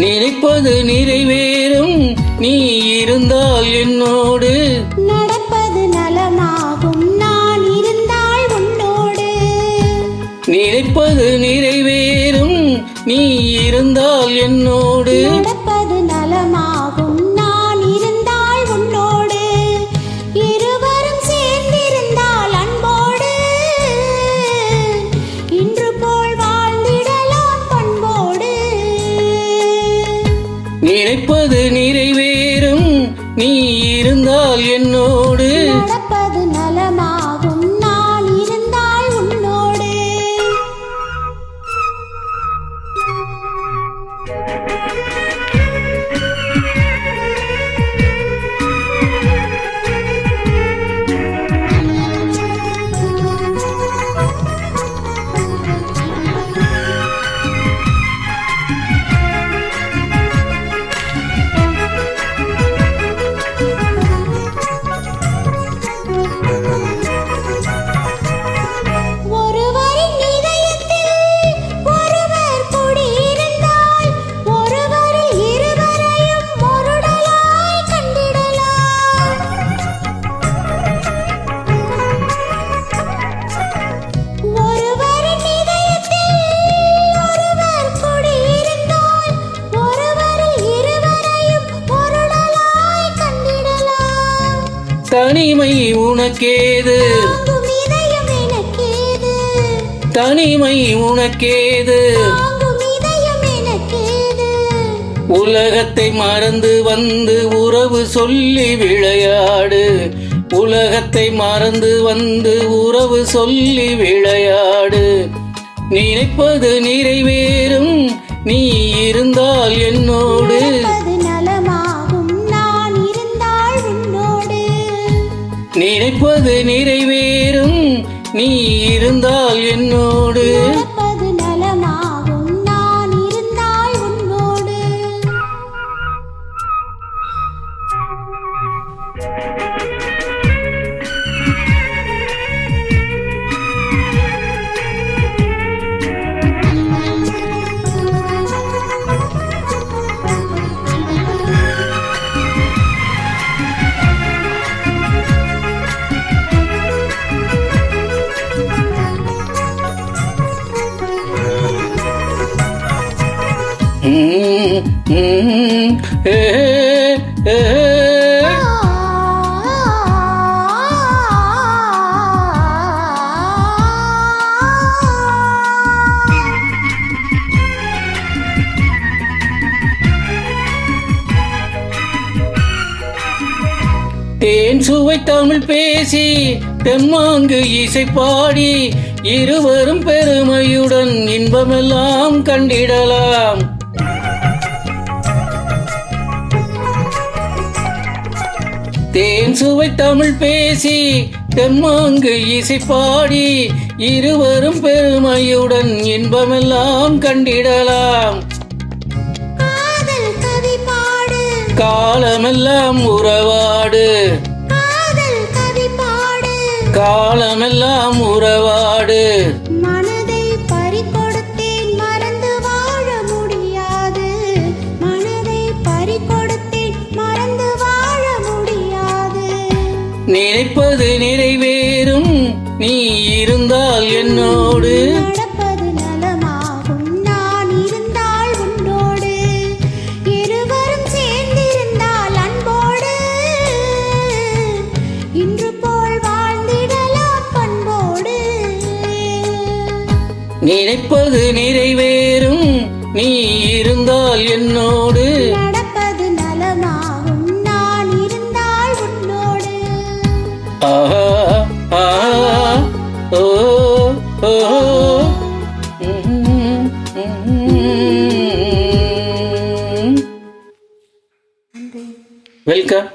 நினைப்பது நிறைவேறும் நீ இருந்தால் என்னோடு, நடப்பது நலமாகும் நான் இருந்தால் உன்னோடு. நினைப்பது நிறைவேறும் நீ இருந்தால் என்னோடு, நடப்பது நலமாகும் நான் இருந்தால் உன்னோடு. இருவரும் சேர்ந்திருந்தால் அன்போடு, இன்று போல் வாழ்ந்திடலாம் பண்போடு. நினைப்பது நிறைவேறும் நீ இருந்தால் என்னோடு, நடப்பது நலமாகும் நான் இருந்தால் உன்னோடு. தனிமை உனக்கேது, தனிமை உனக்கேது, உலகத்தை மறந்து வந்து உறவு சொல்லி விளையாடு, உலகத்தை மறந்து வந்து உறவு சொல்லி விளையாடு. நினைப்பது நிறைவேறும் நீ இருந்தால் என்னோடு, நினைப்பது நிறைவேறும் நீ இருந்தால் என்னோடு. நடப்பது நலமாகும் நான் இருந்தால் உன்னோடு. தேன் சுவை தமிழ் பேசி தெம்மாங்கு இசை பாடி இருவரும் பெருமையுடன் இன்பமெல்லாம் கண்டிடலாம். தேன் சுவை தமிழ் பேசி தெம்மாங்கு இசை பாடி இருவரும் பெருமையுடன் இன்பமெல்லாம் கண்டிடலாம். காலமெல்லாம் உறவாடு, காலமெல்லாம் உறவாடு. மனதை பறிகொடுத்தேன் மறந்து வாழ முடியாது, மனதை பறிகொடுத்தேன் மறந்து வாழ முடியாது. நினைப்பது நிறைவேறும் நீ இருந்தால் என்னோடு, நடப்பது நலமாகும் நான் இருந்தால் உன்னோடு. இருவரும் சேர்ந்திருந்தால் அன்போடு, நினைப்பது நிறைவேறும் நீ இருந்தால் என்னோடு. நடப்பது நலமாகும் நான் இருந்தால் உன்னோடு. ஆஹா ஆஹா ஓ ஓ வெல்கம்.